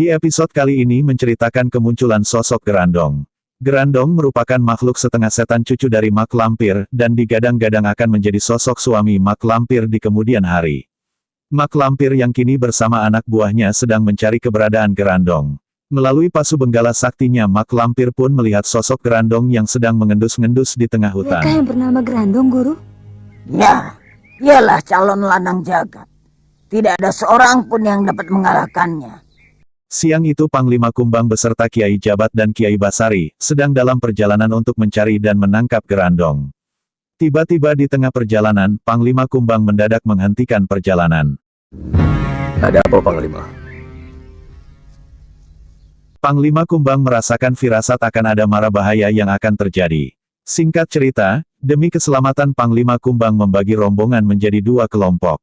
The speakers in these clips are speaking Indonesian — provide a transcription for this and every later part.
Di episode kali ini menceritakan kemunculan sosok Gerandong. Gerandong merupakan makhluk setengah setan cucu dari mak lampir, dan digadang-gadang akan menjadi sosok suami mak lampir di kemudian hari. Mak lampir yang kini bersama anak buahnya sedang mencari keberadaan Gerandong. Melalui pasu benggala saktinya mak lampir pun melihat sosok Gerandong yang sedang mengendus-ngendus di tengah hutan. Mereka yang bernama Gerandong, Guru? Ya, dialah calon ladang jagat. Tidak ada seorang pun yang dapat mengalahkannya. Siang itu Panglima Kumbang beserta Kiai Jabat dan Kiai Basari, sedang dalam perjalanan untuk mencari dan menangkap Gerandong. Tiba-tiba di tengah perjalanan, Panglima Kumbang mendadak menghentikan perjalanan. Ada apa, Panglima? Panglima Kumbang merasakan firasat akan ada mara bahaya yang akan terjadi. Singkat cerita, demi keselamatan Panglima Kumbang membagi rombongan menjadi dua kelompok.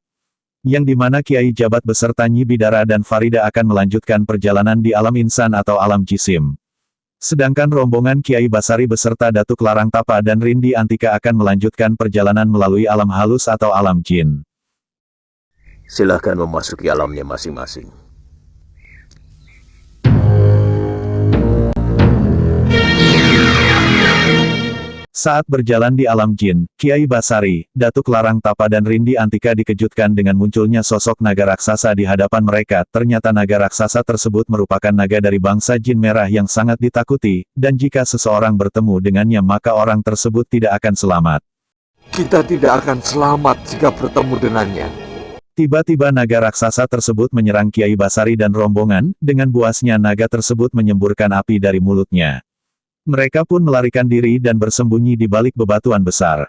Yang dimana Kiai Jabat beserta Nyi Bidara dan Farida akan melanjutkan perjalanan di alam insan atau alam jisim. Sedangkan rombongan Kiai Basari beserta Datuk Larang Tapa dan Rindi Antika akan melanjutkan perjalanan melalui alam halus atau alam jin. Silahkan memasuki alamnya masing-masing. Saat berjalan di alam jin, Kiai Basari, Datuk Larang Tapa dan Rindi Antika dikejutkan dengan munculnya sosok naga raksasa di hadapan mereka. Ternyata naga raksasa tersebut merupakan naga dari bangsa jin merah yang sangat ditakuti, dan jika seseorang bertemu dengannya maka orang tersebut tidak akan selamat. Kita tidak akan selamat jika bertemu dengannya. Tiba-tiba naga raksasa tersebut menyerang Kiai Basari dan rombongan, dengan buasnya naga tersebut menyemburkan api dari mulutnya. Mereka pun melarikan diri dan bersembunyi di balik bebatuan besar.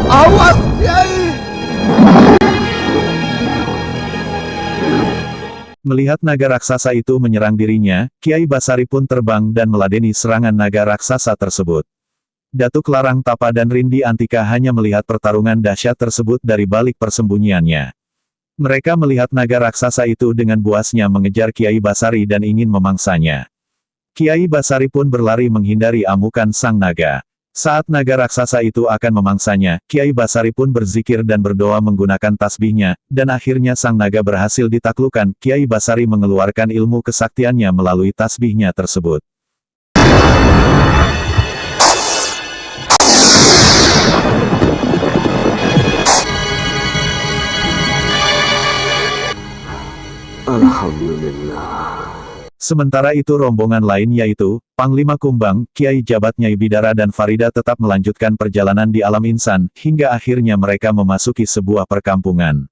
Awas, Kiai! Melihat naga raksasa itu menyerang dirinya, Kiai Basari pun terbang dan meladeni serangan naga raksasa tersebut. Datuk Larang Tapa dan Rindi Antika hanya melihat pertarungan dahsyat tersebut dari balik persembunyiannya. Mereka melihat naga raksasa itu dengan buasnya mengejar Kiai Basari dan ingin memangsanya. Kiai Basari pun berlari menghindari amukan sang naga. Saat naga raksasa itu akan memangsanya, Kiai Basari pun berzikir dan berdoa menggunakan tasbihnya, dan akhirnya sang naga berhasil ditaklukkan. Kiai Basari mengeluarkan ilmu kesaktiannya melalui tasbihnya tersebut. Alhamdulillah. Sementara itu rombongan lain yaitu, Panglima Kumbang, Kiai Jabat Nyai Bidara dan Farida tetap melanjutkan perjalanan di alam insan, hingga akhirnya mereka memasuki sebuah perkampungan.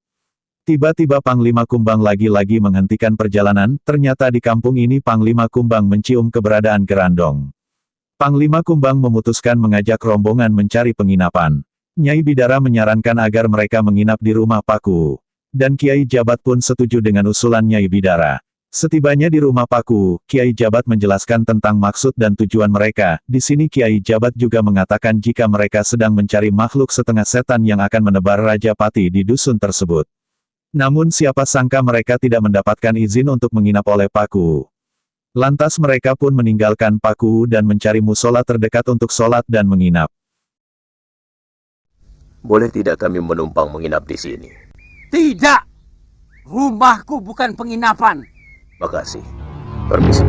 Tiba-tiba Panglima Kumbang lagi-lagi menghentikan perjalanan, ternyata di kampung ini Panglima Kumbang mencium keberadaan Gerandong. Panglima Kumbang memutuskan mengajak rombongan mencari penginapan. Nyai Bidara menyarankan agar mereka menginap di rumah Paku. Dan Kiai Jabat pun setuju dengan usulan Nyai Bidara. Setibanya di rumah Paku, Kiai Jabat menjelaskan tentang maksud dan tujuan mereka. Di sini Kiai Jabat juga mengatakan jika mereka sedang mencari makhluk setengah setan yang akan menebar Raja Pati di dusun tersebut. Namun siapa sangka mereka tidak mendapatkan izin untuk menginap oleh Paku. Lantas mereka pun meninggalkan Paku dan mencari musola terdekat untuk sholat dan menginap. Boleh tidak kami menumpang menginap di sini? Tidak! Rumahku bukan penginapan. Makasih. Permisi.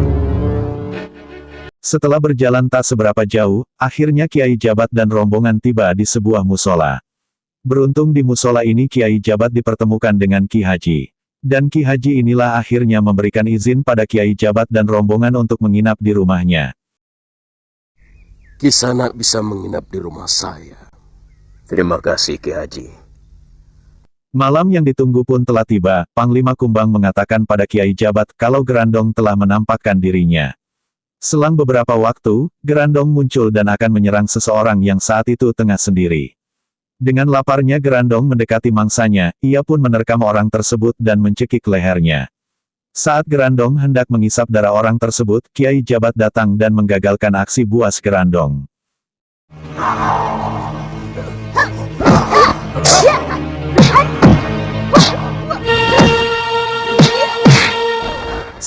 Setelah berjalan tak seberapa jauh, akhirnya Kiai Jabat dan rombongan tiba di sebuah musola. Beruntung di musola ini Kiai Jabat dipertemukan dengan Ki Haji. Dan Ki Haji inilah akhirnya memberikan izin pada Kiai Jabat dan rombongan untuk menginap di rumahnya. Kisanak bisa menginap di rumah saya. Terima kasih, Ki Haji. Malam yang ditunggu pun telah tiba. Panglima Kumbang mengatakan pada Kiai Jabat kalau Gerandong telah menampakkan dirinya. Selang beberapa waktu, Gerandong muncul dan akan menyerang seseorang yang saat itu tengah sendiri. Dengan laparnya Gerandong mendekati mangsanya, ia pun menerkam orang tersebut dan mencekik lehernya. Saat Gerandong hendak mengisap darah orang tersebut, Kiai Jabat datang dan menggagalkan aksi buas Gerandong.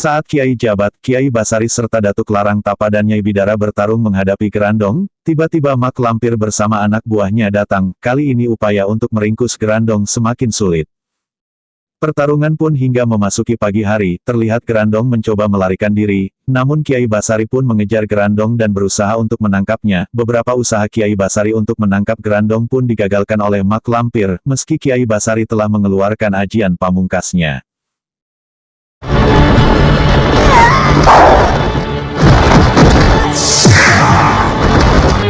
Saat Kiai Jabat, Kiai Basari serta Datuk Larang Tapa dan Nyai Bidara bertarung menghadapi Gerandong, tiba-tiba mak lampir bersama anak buahnya datang. Kali ini upaya untuk meringkus Gerandong semakin sulit. Pertarungan pun hingga memasuki pagi hari, terlihat Gerandong mencoba melarikan diri, namun Kiai Basari pun mengejar Gerandong dan berusaha untuk menangkapnya. Beberapa usaha Kiai Basari untuk menangkap Gerandong pun digagalkan oleh Mak Lampir, meski Kiai Basari telah mengeluarkan ajian pamungkasnya.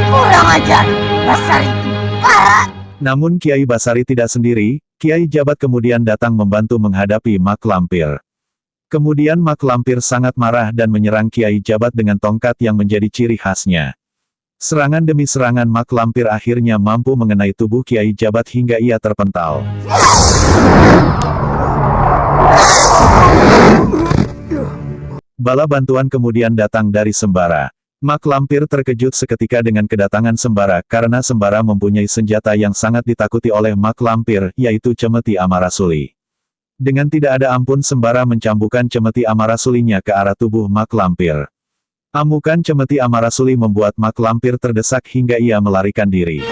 Kurang ajar, Basari itu parah. Namun Kiai Basari tidak sendiri, Kiai Jabat kemudian datang membantu menghadapi Mak Lampir. Kemudian Mak Lampir sangat marah dan menyerang Kiai Jabat dengan tongkat yang menjadi ciri khasnya. Serangan demi serangan Mak Lampir akhirnya mampu mengenai tubuh Kiai Jabat hingga ia terpental. Bala bantuan kemudian datang dari Sembara. Mak Lampir terkejut seketika dengan kedatangan Sembara karena Sembara mempunyai senjata yang sangat ditakuti oleh Mak Lampir, yaitu Cemeti Amarasuli. Dengan tidak ada ampun Sembara mencambukkan Cemeti Amarasulinya ke arah tubuh Mak Lampir. Amukan Cemeti Amarasuli membuat Mak Lampir terdesak hingga ia melarikan diri.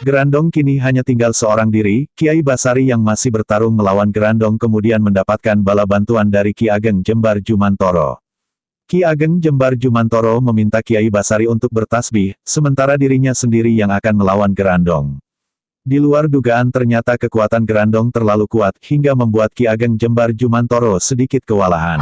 Gerandong kini hanya tinggal seorang diri. Kiai Basari yang masih bertarung melawan Gerandong kemudian mendapatkan bala bantuan dari Ki Ageng Jembar Jumantoro. Ki Ageng Jembar Jumantoro meminta Kiai Basari untuk bertasbih, sementara dirinya sendiri yang akan melawan Gerandong. Di luar dugaan ternyata kekuatan Gerandong terlalu kuat hingga membuat Ki Ageng Jembar Jumantoro sedikit kewalahan.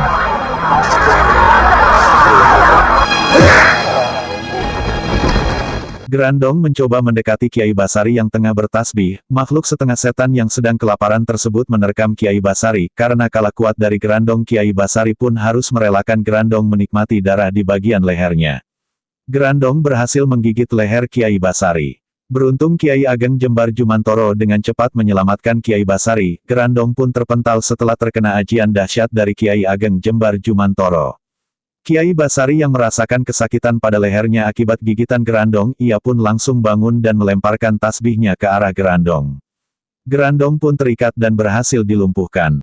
Gerandong mencoba mendekati Kiai Basari yang tengah bertasbih. Makhluk setengah setan yang sedang kelaparan tersebut menerkam Kiai Basari. Karena kalah kuat dari Gerandong, Kiai Basari pun harus merelakan Gerandong menikmati darah di bagian lehernya. Gerandong berhasil menggigit leher Kiai Basari. Beruntung Kiai Ageng Jembar Jumantoro dengan cepat menyelamatkan Kiai Basari. Gerandong pun terpental setelah terkena ajian dahsyat dari Kiai Ageng Jembar Jumantoro. Kiai Basari yang merasakan kesakitan pada lehernya akibat gigitan Gerandong, ia pun langsung bangun dan melemparkan tasbihnya ke arah Gerandong. Gerandong pun terikat dan berhasil dilumpuhkan.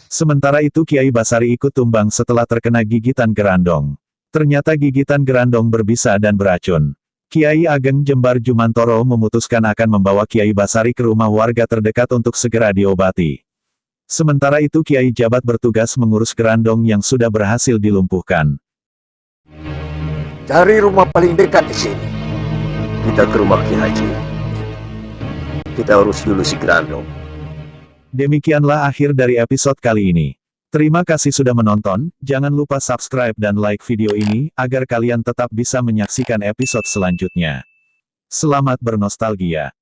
Sementara itu Kiai Basari ikut tumbang setelah terkena gigitan Gerandong. Ternyata gigitan Gerandong berbisa dan beracun. Kiai Ageng Jembar Jumantoro memutuskan akan membawa Kiai Basari ke rumah warga terdekat untuk segera diobati. Sementara itu Kiai Jabat bertugas mengurus Gerandong yang sudah berhasil dilumpuhkan. Cari rumah paling dekat di sini. Kita ke rumah Ki Haji. Kita urus dulu si Gerandong. Demikianlah akhir dari episode kali ini. Terima kasih sudah menonton, jangan lupa subscribe dan like video ini, agar kalian tetap bisa menyaksikan episode selanjutnya. Selamat bernostalgia.